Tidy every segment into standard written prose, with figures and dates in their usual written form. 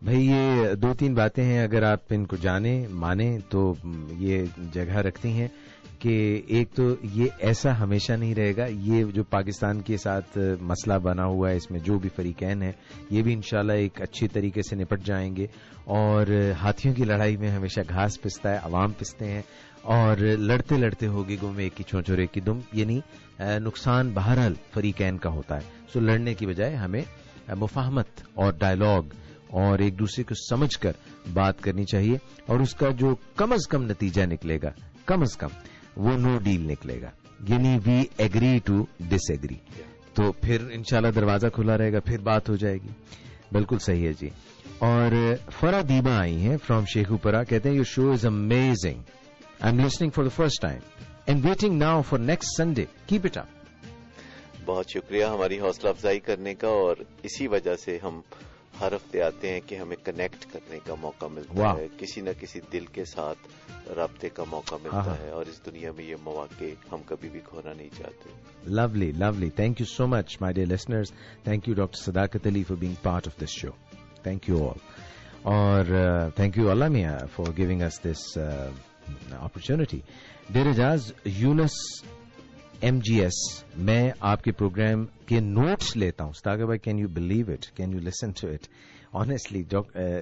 بھائی یہ 2-3 باتیں ہیں، اگر آپ ان کو جانیں مانیں تو یہ جگہ رکھتی ہیں کہ ایک تو یہ ایسا ہمیشہ نہیں رہے گا. یہ جو پاکستان کے ساتھ مسئلہ بنا ہوا ہے، اس میں جو بھی فریقین ہیں یہ بھی انشاءاللہ ایک اچھی طریقے سے نپٹ جائیں گے. اور ہاتھیوں کی لڑائی میں ہمیشہ گھاس پستا ہے، عوام پستے ہیں، اور لڑتے لڑتے ہوگی گم ایک کی چونچ اور ایک کی دم، یعنی نقصان بہرحال فریقین کا ہوتا ہے. سو لڑنے کی بجائے ہمیں مفاہمت اور ڈائلاگ اور ایک دوسرے کو سمجھ کر بات کرنی چاہیے، اور اس کا جو کم از کم نتیجہ نکلے گا، کم از کم وہ نو ڈیل نکلے گا، یعنی وی ایگری ٹو ڈس ایگری. تو پھر انشاءاللہ دروازہ کھلا رہے گا، پھر بات ہو جائے گی. بالکل صحیح ہے جی. اور فرا دیبا آئی ہیں فرام شیخوپورہ، کہتے ہیں your show is amazing, I am listening for the first time and waiting now for next Sunday, keep it up. بہت شکریہ ہماری حوصلہ افزائی کرنے کا، اور اسی وجہ سے ہم ہر ہفتے آتے ہیں کہ ہمیں کنیکٹ کرنے کا موقع ملتا ہے، کسی نہ کسی دل کے ساتھ رابطے کا موقع ملتا ہے، اور اس دنیا میں یہ مواقع ہم کبھی بھی کھونا نہیں چاہتے. Lovely lovely, thank you so much my dear listeners. Thank you doctor Sadaqat Ali for being part of this show. Thank you all. اور تھینک یو اللہ میاں for giving us this opportunity. Dear Ejaz Yunus M G S, میں آپ کے programme کے notice لیتا ہوں. صداقت بھائی، can you believe it, can you listen to it honestly.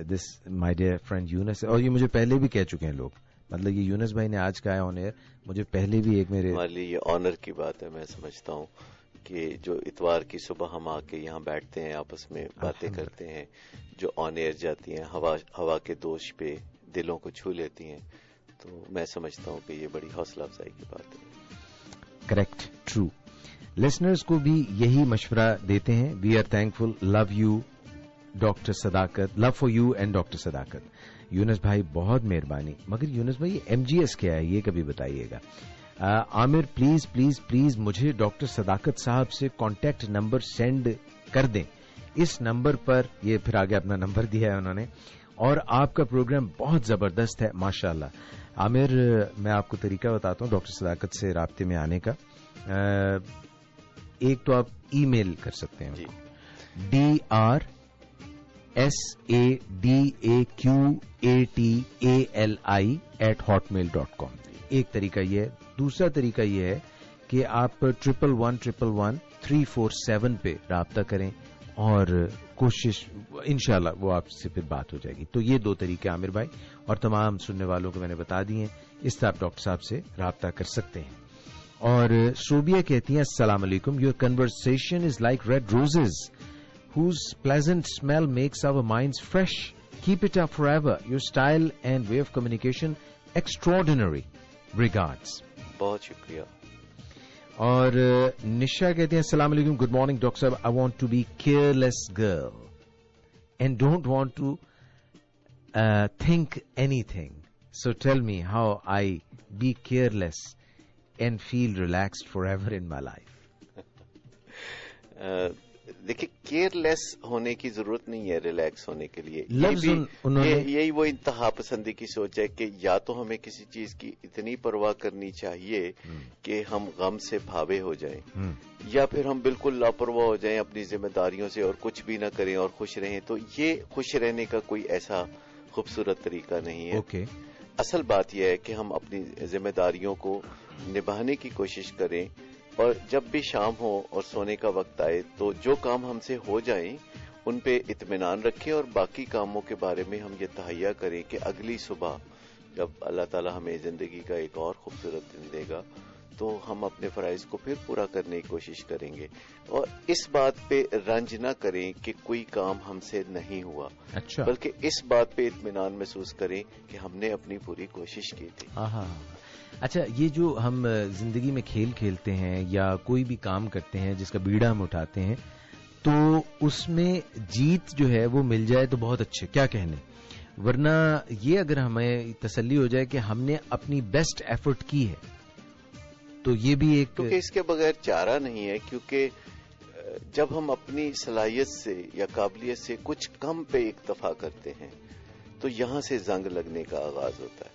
This my dear friend Younis, اور یہ مجھے پہلے بھی کہہ چکے ہیں لوگ، مطلب یہ یونس بھائی نے آج کہا ہے آن ایئر، مجھے پہلے بھی ایک میرے ہمارے لیے یہ آنر کی بات ہے. میں سمجھتا ہوں کہ جو اتوار کی صبح ہم آ کے یہاں بیٹھتے ہیں، آپس میں باتیں کرتے ہیں، جو آن ایئر جاتی ہیں، ہوا کے دوش پہ دلوں کو چھو لیتی ہیں، تو میں سمجھتا ہوں کہ یہ بڑی حوصلہ افزائی کی بات ہے. Correct, true. لسنرز کو بھی یہی مشورہ دیتے ہیں. We are thankful, love you doctor Sadaqat, love for you and doctor Sadaqat. Younis بھائی بہت مہربانی. مگر یونس بھائی ایم جی ایس کیا ہے یہ کبھی بتائیے گا. عامر پلیز پلیز پلیز مجھے ڈاکٹر صداقت صاحب سے کانٹیکٹ نمبر سینڈ کر دیں اس نمبر پر. یہ پھر آگے اپنا نمبر دیا ہے انہوں نے. اور آپ کا پروگرام بہت زبردست ہے ماشاءاللہ. عامر، میں آپ کو طریقہ بتاتا ہوں ڈاکٹر صداقت سے رابطے میں آنے کا. ایک تو آپ ای میل کر سکتے ہیں drsadaqatali@hotmail.com. ایک طریقہ یہ ہے. دوسرا طریقہ یہ ہے کہ آپ 111111347 پہ رابطہ کریں، اور کوشش انشاءاللہ وہ آپ سے پھر بات ہو جائے گی. تو یہ 2 طریقے عامر بھائی اور تمام سننے والوں کو میں نے بتا دیے ہیں. اس طرح آپ ڈاکٹر صاحب سے رابطہ کر سکتے ہیں. اور صوبیہ کہتی ہیں السلام علیکم، your conversation is like red roses whose pleasant smell makes our minds fresh. Keep it up forever. Your style and way of communication extraordinary. Regards. بہت شکریہ. اور نشا کہتے ہیں السلام علیکم، گڈ مارننگ ڈاکٹر صاحب. I want to be careless girl and don't want to think anything. So tell me how I be careless and feel relaxed forever in my life. دیکھیں، careless ہونے کی ضرورت نہیں ہے relax ہونے کے لیے. یہی وہ انتہا پسندی کی سوچ ہے کہ یا تو ہمیں کسی چیز کی اتنی پرواہ کرنی چاہیے کہ ہم غم سے بھاوے ہو جائیں، یا پھر ہم بالکل لاپرواہ ہو جائیں اپنی ذمہ داریوں سے اور کچھ بھی نہ کریں اور خوش رہیں. تو یہ خوش رہنے کا کوئی ایسا خوبصورت طریقہ نہیں ہے. اصل بات یہ ہے کہ ہم اپنی ذمہ داریوں کو نبھانے کی کوشش کریں، اور جب بھی شام ہو اور سونے کا وقت آئے تو جو کام ہم سے ہو جائیں ان پہ اطمینان رکھیں، اور باقی کاموں کے بارے میں ہم یہ تہیہ کریں کہ اگلی صبح جب اللہ تعالی ہمیں زندگی کا ایک اور خوبصورت دن دے گا تو ہم اپنے فرائض کو پھر پورا کرنے کی کوشش کریں گے، اور اس بات پہ رنج نہ کریں کہ کوئی کام ہم سے نہیں ہوا، بلکہ اس بات پہ اطمینان محسوس کریں کہ ہم نے اپنی پوری کوشش کی تھی. اچھا، یہ جو ہم زندگی میں کھیل کھیلتے ہیں یا کوئی بھی کام کرتے ہیں جس کا بیڑا ہم اٹھاتے ہیں، تو اس میں جیت جو ہے وہ مل جائے تو بہت اچھے، کیا کہنے. ورنہ یہ اگر ہمیں تسلی ہو جائے کہ ہم نے اپنی بیسٹ ایفرٹ کی ہے تو یہ بھی ایک، کیونکہ اس کے بغیر چارہ نہیں ہے. کیونکہ جب ہم اپنی صلاحیت سے یا قابلیت سے کچھ کم پہ اکتفا کرتے ہیں تو یہاں سے زنگ لگنے کا آغاز ہوتا ہے.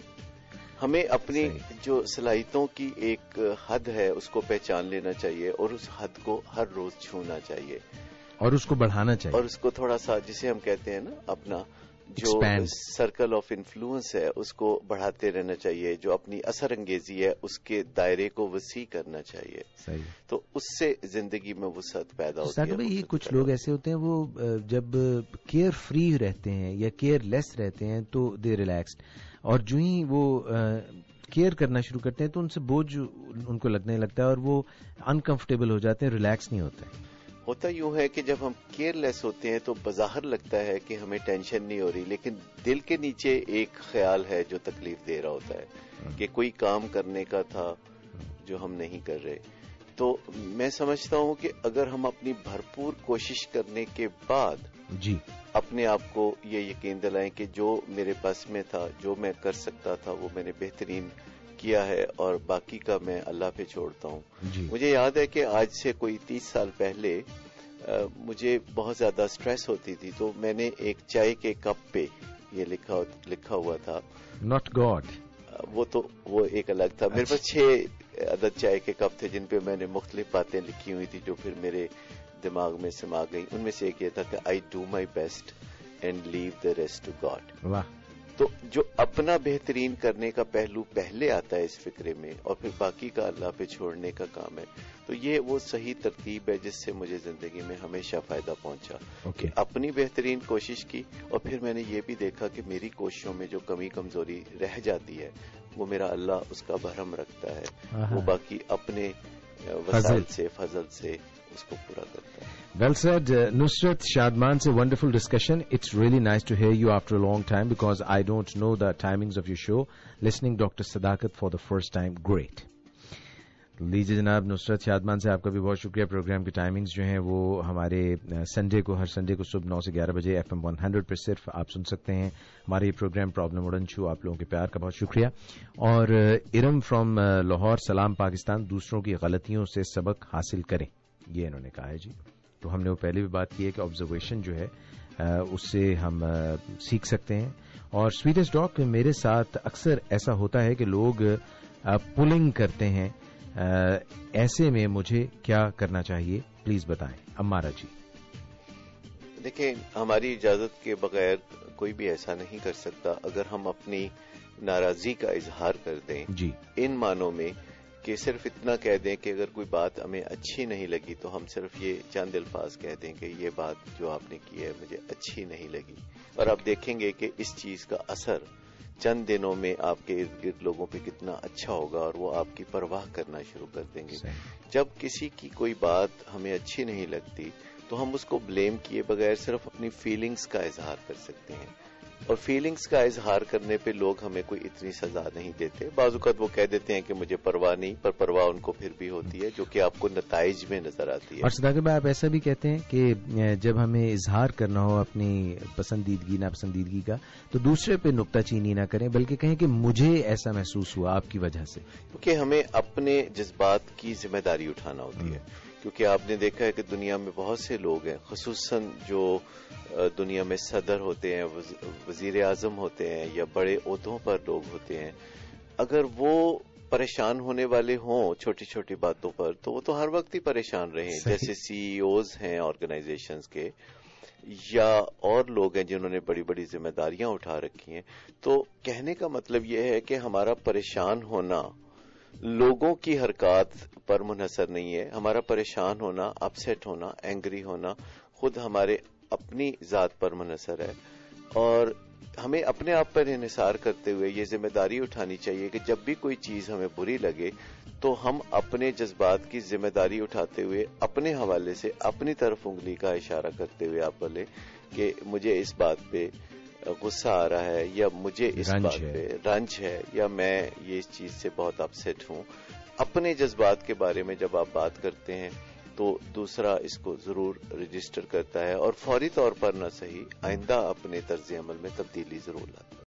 ہمیں اپنی جو صلاحیتوں کی ایک حد ہے اس کو پہچان لینا چاہیے، اور اس حد کو ہر روز چھونا چاہیے، اور اس کو بڑھانا چاہیے، اور اس کو تھوڑا سا، جسے ہم کہتے ہیں نا، اپنا جو سرکل آف انفلوئنس ہے اس کو بڑھاتے رہنا چاہیے, جو اپنی اثر انگیزی ہے اس کے دائرے کو وسیع کرنا چاہیے. صحیح. تو اس سے زندگی میں وسعت پیدا ہوتی ہے. یہ کچھ لوگ ایسے ہوتے ہیں وہ جب کیئر فری رہتے ہیں یا کیئر لیس رہتے ہیں تو دے ریلیکسڈ, اور جو ہی وہ کیئر کرنا شروع کرتے ہیں تو ان سے بوجھ ان کو لگنے لگتا ہے اور وہ انکمفرٹیبل ہو جاتے ہیں, ریلیکس نہیں ہوتے. ہوتا یوں ہے کہ جب ہم کیئر لیس ہوتے ہیں تو بظاہر لگتا ہے کہ ہمیں ٹینشن نہیں ہو رہی, لیکن دل کے نیچے ایک خیال ہے جو تکلیف دے رہا ہوتا ہے کہ کوئی کام کرنے کا تھا جو ہم نہیں کر رہے. تو میں سمجھتا ہوں کہ اگر ہم اپنی بھرپور کوشش کرنے کے بعد جی اپنے آپ کو یہ یقین دلائیں کہ جو میرے بس میں تھا, جو میں کر سکتا تھا وہ میں نے بہترین کیا ہے اور باقی کا میں اللہ پہ چھوڑتا ہوں. مجھے یاد ہے کہ آج سے کوئی 30 سال پہلے مجھے بہت زیادہ سٹریس ہوتی تھی, تو میں نے ایک چائے کے کپ پہ یہ لکھا ہوا تھا ناٹ گاڈ. وہ ایک الگ تھا. میرے پاس 6 عدد چائے کے کپ تھے جن پہ میں نے مختلف باتیں لکھی ہوئی تھی جو پھر میرے دماغ میں سما گئی. ان میں سے ایک یہ تھا کہ I do my best and leave the rest to God. واہ. تو جو اپنا بہترین کرنے کا پہلو پہلے آتا ہے اس فکرے میں, اور پھر باقی کا اللہ پہ چھوڑنے کا کام ہے, تو یہ وہ صحیح ترتیب ہے جس سے مجھے زندگی میں ہمیشہ فائدہ پہنچا. کہ اپنی بہترین کوشش کی, اور پھر میں نے یہ بھی دیکھا کہ میری کوششوں میں جو کمی کمزوری رہ جاتی ہے وہ میرا اللہ اس کا بھرم رکھتا ہے, وہ باقی اپنے وسائل سے فضل سے اس کو پورا کرتا ہے. Well said, Nusrat Shadman, سے wonderful discussion. It's really nice to hear you after a long time because I don't know the timings of your show. Listening Dr. Sadakat for the first time, great. لیجیے جناب, نصرت شادمان سے آپ کا بھی بہت شکریہ. Programme کی ٹائمنگز جو ہیں وہ ہمارے سنڈے کو, ہر سنڈے کو صبح 9 سے 11 بجے FM 100 پر صرف آپ سن سکتے ہیں. ہمارے یہ پروگرام پرابلم اڑن شو, آپ لوگوں کے پیار کا بہت شکریہ. اور ارم فرام لاہور, سلام پاکستان, دوسروں کی غلطیوں سے سبق حاصل کریں, یہ انہوں نے کہا ہے جی. تو ہم نے وہ پہلے بھی بات کی ہے کہ آبزرویشن جو ہے اس سے ہم سیکھ سکتے ہیں. اور سویٹسٹ ڈاک, میرے ساتھ اکثر ایسا ہوتا ہے کہ لوگ پولنگ کرتے ہیں, ایسے میں مجھے کیا کرنا چاہیے, پلیز بتائیں. امارا جی. دیکھیں, ہماری اجازت کے بغیر کوئی بھی ایسا نہیں کر سکتا. اگر ہم اپنی ناراضی کا اظہار کر دیں جی, ان معنوں میں کہ صرف اتنا کہہ دیں کہ اگر کوئی بات ہمیں اچھی نہیں لگی تو ہم صرف یہ چند الفاظ کہہ دیں کہ یہ بات جو آپ نے کی ہے مجھے اچھی نہیں لگی, اور آپ دیکھیں گے کہ اس چیز کا اثر چند دنوں میں آپ کے ارد گرد لوگوں پہ کتنا اچھا ہوگا, اور وہ آپ کی پرواہ کرنا شروع کر دیں گے. جب کسی کی کوئی بات ہمیں اچھی نہیں لگتی تو ہم اس کو بلیم کیے بغیر صرف اپنی فیلنگز کا اظہار کر سکتے ہیں, اور فیلنگز کا اظہار کرنے پہ لوگ ہمیں کوئی اتنی سزا نہیں دیتے. بعض اوقات وہ کہہ دیتے ہیں کہ مجھے پرواہ نہیں, پر پرواہ ان کو پھر بھی ہوتی ہے جو کہ آپ کو نتائج میں نظر آتی ہے. اور صداقت بھائی, آپ ایسا بھی کہتے ہیں کہ جب ہمیں اظہار کرنا ہو اپنی پسندیدگی ناپسندیدگی کا تو دوسرے پہ نکتہ چینی نہ کریں, بلکہ کہیں کہ مجھے ایسا محسوس ہوا آپ کی وجہ سے, کیونکہ ہمیں اپنے جذبات کی ذمہ داری اٹھانا ہوتی ہے. کیونکہ آپ نے دیکھا ہے کہ دنیا میں بہت سے لوگ ہیں, خصوصاً جو دنیا میں صدر ہوتے ہیں, وزیر اعظم ہوتے ہیں, یا بڑے عہدوں پر لوگ ہوتے ہیں, اگر وہ پریشان ہونے والے ہوں چھوٹی چھوٹی باتوں پر تو وہ تو ہر وقت ہی پریشان رہیں. جیسے CEOs ہیں آرگنائزیشنز کے, یا اور لوگ ہیں جنہوں نے بڑی بڑی ذمہ داریاں اٹھا رکھی ہیں. تو کہنے کا مطلب یہ ہے کہ ہمارا پریشان ہونا لوگوں کی حرکات پر منحصر نہیں ہے. ہمارا پریشان ہونا, اپسیٹ ہونا, اینگری ہونا خود ہمارے اپنی ذات پر منحصر ہے. اور ہمیں اپنے آپ پر انحصار کرتے ہوئے یہ ذمہ داری اٹھانی چاہیے کہ جب بھی کوئی چیز ہمیں بری لگے تو ہم اپنے جذبات کی ذمہ داری اٹھاتے ہوئے اپنے حوالے سے اپنی طرف انگلی کا اشارہ کرتے ہوئے آپ بولے کہ مجھے اس بات پہ غصہ آ رہا ہے, یا مجھے اس بات پہ رنج ہے, یا میں یہ اس چیز سے بہت اپسیٹ ہوں. اپنے جذبات کے بارے میں جب آپ بات کرتے ہیں تو دوسرا اس کو ضرور رجسٹر کرتا ہے, اور فوری طور پر نہ صحیح, آئندہ اپنے طرز عمل میں تبدیلی ضرور لاتا ہے.